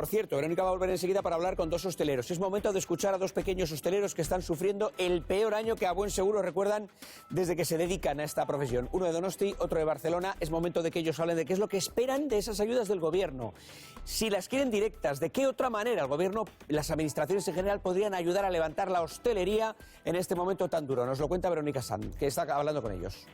Por cierto, Verónica va a volver enseguida para hablar con dos hosteleros. Es momento de escuchar a dos pequeños hosteleros que están sufriendo el peor año que a buen seguro recuerdan desde que se dedican a esta profesión. Uno de Donosti, otro de Barcelona. Es momento de que ellos hablen de qué es lo que esperan de esas ayudas del gobierno. Si las quieren directas, ¿de qué otra manera el gobierno, las administraciones en general, podrían ayudar a levantar la hostelería en este momento tan duro? Nos lo cuenta Verónica Sanz, que está hablando con ellos.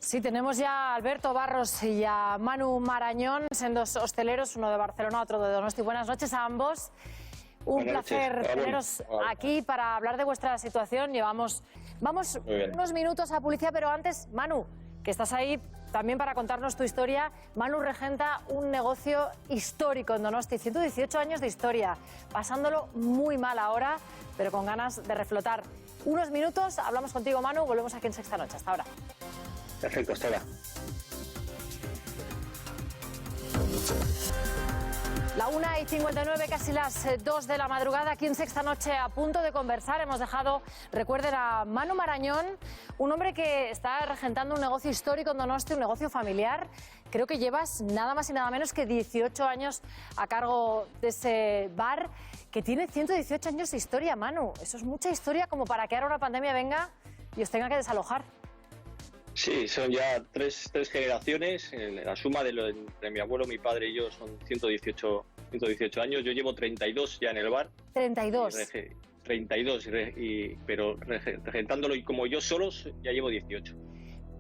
Sí, tenemos ya a Alberto Barros y a Manu Marañón, sendos hosteleros, uno de Barcelona, otro de Donosti. Buenas noches a ambos. Un placer teneros aquí para hablar de vuestra situación. Vamos unos minutos a publicidad, pero antes, Manu, que estás ahí también para contarnos tu historia. Manu regenta un negocio histórico en Donosti, 118 años de historia, pasándolo muy mal ahora, pero con ganas de reflotar. Unos minutos, hablamos contigo, Manu, volvemos aquí en Sexta Noche. Hasta ahora. Perfecto, hasta ahora. La 1:59, casi las 2 de la madrugada, aquí en Sexta Noche, a punto de conversar. Hemos dejado, recuerden, a Manu Marañón, un hombre que está regentando un negocio histórico en Donosti, un negocio familiar. Creo que llevas nada más y nada menos que 18 años a cargo de ese bar, que tiene 118 años de historia, Manu. Eso es mucha historia como para que ahora una pandemia venga y os tenga que desalojar. Sí, son ya tres generaciones. La suma de mi abuelo, mi padre y yo son 118 años. Yo llevo 32 ya en el bar. 32. 32, pero regentándolo y como yo solos ya llevo 18.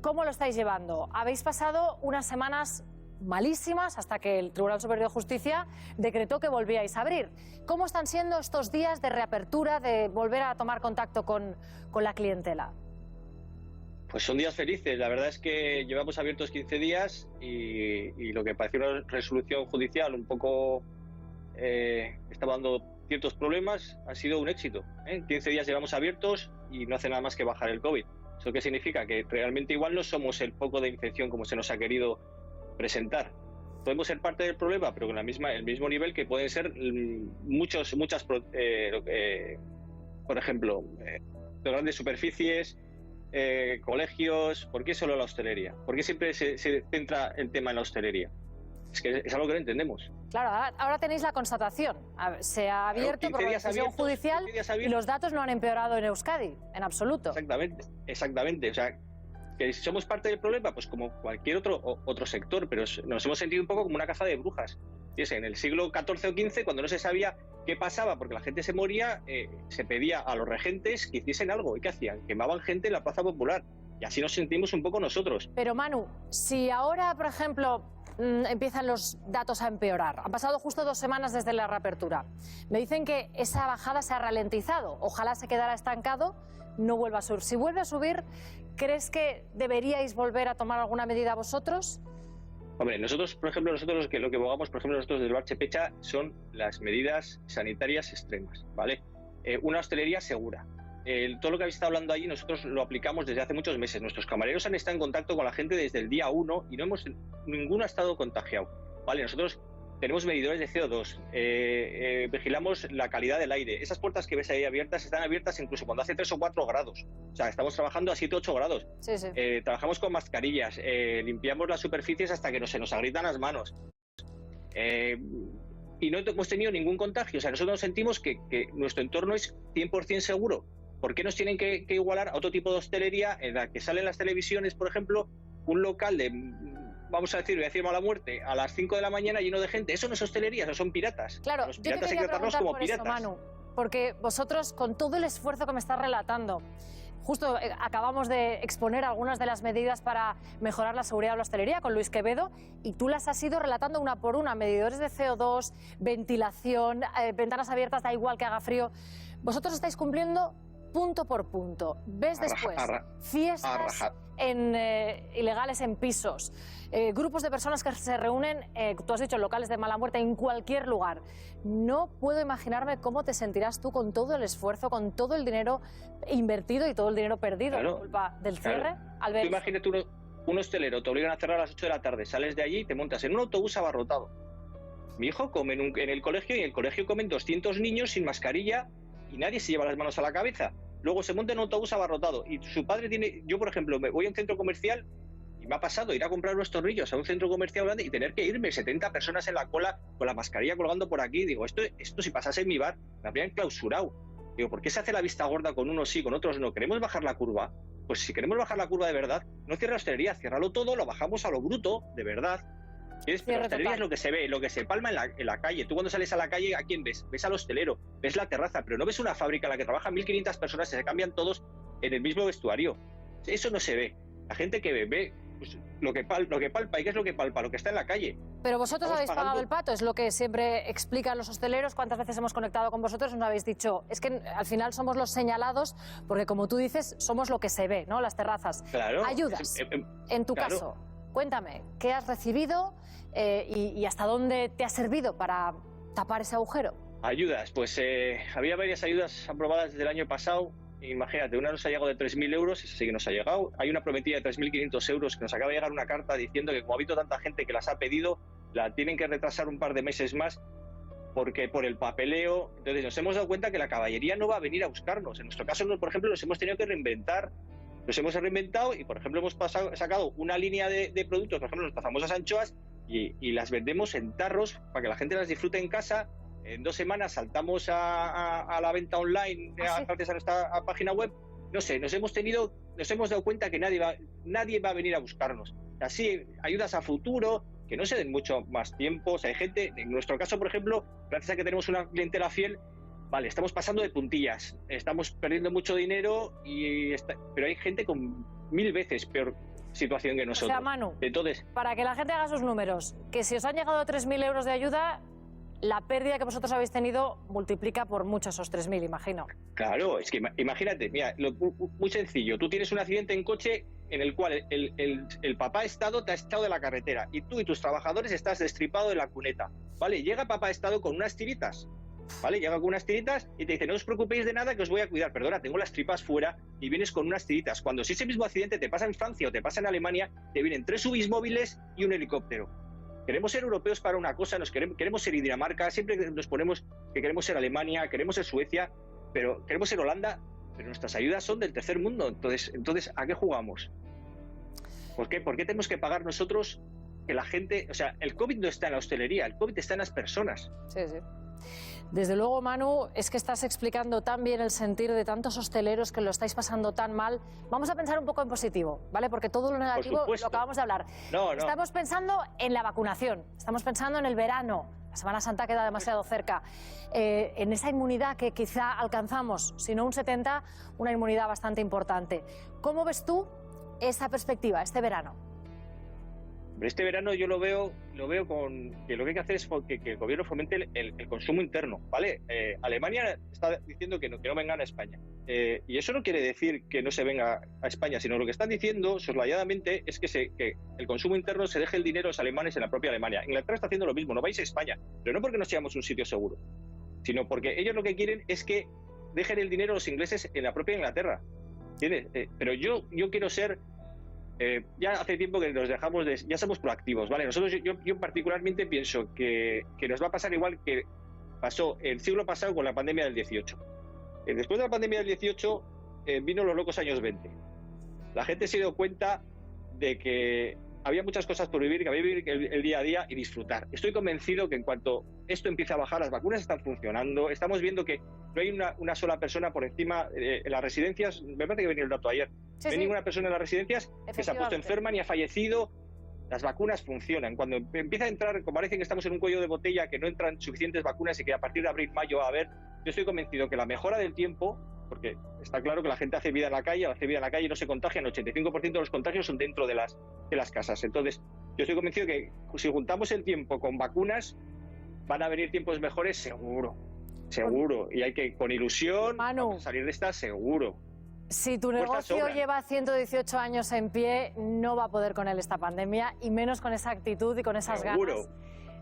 ¿Cómo lo estáis llevando? Habéis pasado unas semanas malísimas hasta que el Tribunal Superior de Justicia decretó que volvíais a abrir. ¿Cómo están siendo estos días de reapertura, de volver a tomar contacto con la clientela? Pues son días felices. La verdad es que llevamos abiertos 15 días y lo que parecía una resolución judicial un poco estaba dando ciertos problemas, ha sido un éxito. 15 días llevamos abiertos y no hace nada más que bajar el COVID. ¿Eso qué significa? Que realmente igual no somos el foco de infección como se nos ha querido presentar. Podemos ser parte del problema, pero con el mismo nivel que pueden ser muchas, por ejemplo, grandes superficies, colegios. ¿Por qué solo la hostelería? ¿Por qué siempre se centra el tema en la hostelería? Es que es algo que no entendemos. Claro, ahora tenéis la constatación. Se ha abierto por la decisión judicial y los datos no han empeorado en Euskadi, en absoluto. Exactamente. O sea, que somos parte del problema, pues como cualquier otro sector, pero nos hemos sentido un poco como una caza de brujas. En el siglo XIV o XV, cuando no se sabía qué pasaba porque la gente se moría, se pedía a los regentes que hiciesen algo. ¿Y qué hacían? Quemaban gente en la plaza popular. Y así nos sentimos un poco nosotros. Pero Manu, si ahora, por ejemplo, empiezan los datos a empeorar, han pasado justo 2 semanas desde la reapertura, me dicen que esa bajada se ha ralentizado, ojalá se quedara estancado, no vuelva a subir. Si vuelve a subir, ¿crees que deberíais volver a tomar alguna medida vosotros? Hombre, nosotros, por ejemplo, lo que abogamos, por ejemplo, nosotros del Bar Chepecha, son las medidas sanitarias extremas, ¿vale? Una hostelería segura. Todo lo que habéis estado hablando allí, nosotros lo aplicamos desde hace muchos meses. Nuestros camareros han estado en contacto con la gente desde el día 1 y ninguno ha estado contagiado, ¿vale? Nosotros tenemos medidores de CO2, vigilamos la calidad del aire. Esas puertas que ves ahí abiertas están abiertas incluso cuando hace 3 o 4 grados. O sea, estamos trabajando a 7 o 8 grados. Sí. Trabajamos con mascarillas, limpiamos las superficies hasta que se nos agrietan las manos. Y no hemos tenido ningún contagio. O sea, nosotros sentimos que nuestro entorno es 100% seguro. ¿Por qué nos tienen que igualar a otro tipo de hostelería en la que salen las televisiones, por ejemplo, un local de, vamos a decir, voy a decir mala muerte, a las 5 de la mañana lleno de gente? Eso no es hostelería, eso son piratas. Claro, los piratas hay que tratarlos como piratas. Eso, Manu, porque vosotros, con todo el esfuerzo que me estás relatando, justo acabamos de exponer algunas de las medidas para mejorar la seguridad de la hostelería con Luis Quevedo y tú las has ido relatando una por una. Medidores de CO2, ventilación, ventanas abiertas, da igual que haga frío. Vosotros estáis cumpliendo punto por punto. Ves después fiestas ilegales en pisos, grupos de personas que se reúnen, tú has dicho, en locales de mala muerte, en cualquier lugar. No puedo imaginarme cómo te sentirás tú con todo el esfuerzo, con todo el dinero invertido y todo el dinero perdido por culpa del cierre. Tú imagínate un hostelero, te obligan a cerrar a las 8 de la tarde, sales de allí y te montas en un autobús abarrotado. Mi hijo come en el colegio y en el colegio comen 200 niños sin mascarilla y nadie se lleva las manos a la cabeza. Luego se monta en un autobús abarrotado y su padre tiene... Yo, por ejemplo, me voy a un centro comercial y me ha pasado ir a comprar unos tornillos a un centro comercial grande y tener que irme 70 personas en la cola con la mascarilla colgando por aquí. Digo, esto si pasase en mi bar, me habrían clausurado. Digo, ¿por qué se hace la vista gorda con unos sí, con otros no? ¿Queremos bajar la curva? Pues si queremos bajar la curva de verdad, no cierra la hostelería, ciérralo todo, lo bajamos a lo bruto, de verdad. Pero la hostelería es lo que se ve, lo que se palma en la calle. Tú cuando sales a la calle, ¿a quién ves? Ves al hostelero, ves la terraza, pero no ves una fábrica en la que trabajan 1.500 personas y se cambian todos en el mismo vestuario. Eso no se ve. La gente que ve pues, lo que palpa. ¿Y qué es lo que palpa? Lo que está en la calle. Pero vosotros Estamos habéis pagado pagando. el pato, es lo que siempre explican los hosteleros. ¿Cuántas veces hemos conectado con vosotros? Nos habéis dicho, es que al final somos los señalados, porque como tú dices, somos lo que se ve, ¿no? Las terrazas. Claro. Ayudas, en tu claro. caso. Cuéntame, ¿qué has recibido y hasta dónde te ha servido para tapar ese agujero? Ayudas, pues había varias ayudas aprobadas desde el año pasado. Imagínate, una nos ha llegado de 3.000 euros, esa sí que nos ha llegado. Hay una prometida de 3.500 euros que nos acaba de llegar una carta diciendo que como ha habido tanta gente que las ha pedido, la tienen que retrasar un par de meses más porque por el papeleo. Entonces nos hemos dado cuenta que la caballería no va a venir a buscarnos. En nuestro caso, por ejemplo, nos hemos tenido que reinventar. Nos hemos reinventado y, por ejemplo, hemos sacado una línea de productos. Por ejemplo, nos pasamos las anchoas y las vendemos en tarros para que la gente las disfrute en casa. En 2 semanas saltamos a la venta online gracias a nuestra página web. No sé, nos hemos dado cuenta que nadie va a venir a buscarnos. Así, ayudas a futuro, que no se den mucho más tiempo. O sea, hay gente, en nuestro caso, por ejemplo, gracias a que tenemos una clientela fiel, vale, estamos pasando de puntillas, estamos perdiendo mucho dinero, pero hay gente con 1000 veces peor situación que nosotros. O sea, Manu, entonces, para que la gente haga sus números, que si os han llegado 3.000 euros de ayuda, la pérdida que vosotros habéis tenido multiplica por mucho esos 3.000, imagino. Claro, es que imagínate, mira, muy sencillo, tú tienes un accidente en coche en el cual el papá Estado te ha echado de la carretera y tú y tus trabajadores estás destripado de la cuneta, ¿vale? Llega papá Estado con unas tiritas, ¿vale? Llega con unas tiritas y te dice, no os preocupéis de nada que os voy a cuidar. Perdona, tengo las tripas fuera y vienes con unas tiritas. Cuando si ese mismo accidente te pasa en Francia o te pasa en Alemania, te vienen 3 UBIs móviles y un helicóptero. Queremos ser europeos para una cosa, queremos ser Dinamarca, siempre nos ponemos que queremos ser Alemania, queremos ser Suecia, pero queremos ser Holanda, pero nuestras ayudas son del tercer mundo. Entonces ¿a qué jugamos? ¿Por qué tenemos que pagar nosotros que la gente... O sea, el COVID no está en la hostelería, el COVID está en las personas. Sí, sí. Desde luego, Manu, es que estás explicando tan bien el sentir de tantos hosteleros que lo estáis pasando tan mal. Vamos a pensar un poco en positivo, ¿vale? Porque todo lo negativo lo acabamos de hablar. No. Estamos pensando en la vacunación, estamos pensando en el verano. La Semana Santa queda demasiado cerca. En esa inmunidad que quizá alcanzamos, si no un 70, una inmunidad bastante importante. ¿Cómo ves tú esa perspectiva, este verano? Este verano yo lo veo con que lo que hay que hacer es que el gobierno fomente el consumo interno, ¿vale? Alemania está diciendo que no vengan a España. Y eso no quiere decir que no se venga a España, sino lo que están diciendo, soslayadamente, es que el consumo interno se deje el dinero a los alemanes en la propia Alemania. Inglaterra está haciendo lo mismo, no vais a España, pero no porque no seamos un sitio seguro, sino porque ellos lo que quieren es que dejen el dinero los ingleses en la propia Inglaterra. ¿Entiendes? Pero yo quiero ser... ya hace tiempo que nos dejamos ya somos proactivos, ¿vale? Nosotros, yo particularmente pienso que nos va a pasar igual que pasó el siglo pasado con la pandemia del 18. Después de la pandemia del 18 vino los locos años 20. La gente se dio cuenta de que había muchas cosas por vivir, que había que vivir el día a día y disfrutar. Estoy convencido que en cuanto esto empiece a bajar, las vacunas están funcionando, estamos viendo que no hay una sola persona por encima en las residencias. Me parece que venía el dato ayer. No hay ninguna persona en las residencias que se ha puesto enferma ni ha fallecido. Las vacunas funcionan. Cuando empieza a entrar, como parece que estamos en un cuello de botella, que no entran suficientes vacunas y que a partir de abril, mayo va a haber, yo estoy convencido que la mejora del tiempo, porque está claro que la gente hace vida en la calle y no se contagian, el 85% de los contagios son dentro de las casas. Entonces, yo estoy convencido que si juntamos el tiempo con vacunas, van a venir tiempos mejores seguro. Y hay que, con ilusión, Manu, salir de esta seguro. Si tu negocio lleva 118 años en pie, no va a poder con él esta pandemia, y menos con esa actitud y con esas ganas.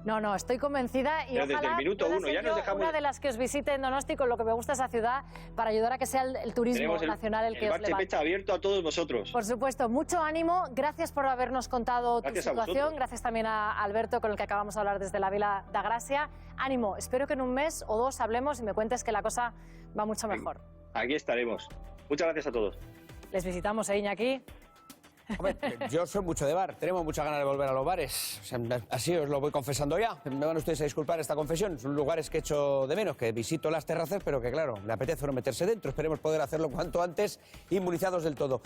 No, estoy convencida y pero ojalá desde el minuto pueda uno, ser ya nos dejamos... una de las que os visite en Donosti, con lo que me gusta esa ciudad, para ayudar a que sea el turismo nacional el que os levante. El Barche Pecha abierto a todos vosotros. Por supuesto, mucho ánimo. Gracias por habernos contado tu situación. Gracias también a Alberto, con el que acabamos de hablar desde la Vila da Gracia. Ánimo, espero que en un mes o dos hablemos y me cuentes que la cosa va mucho mejor. Aquí estaremos. Muchas gracias a todos. Les visitamos, Iñaki. Hombre, yo soy mucho de bar, tenemos muchas ganas de volver a los bares. O sea, así os lo voy confesando ya. Me van ustedes a disculpar esta confesión. Son lugares que echo de menos, que visito las terrazas, pero que claro, me apetece no meterse dentro. Esperemos poder hacerlo cuanto antes, inmunizados del todo.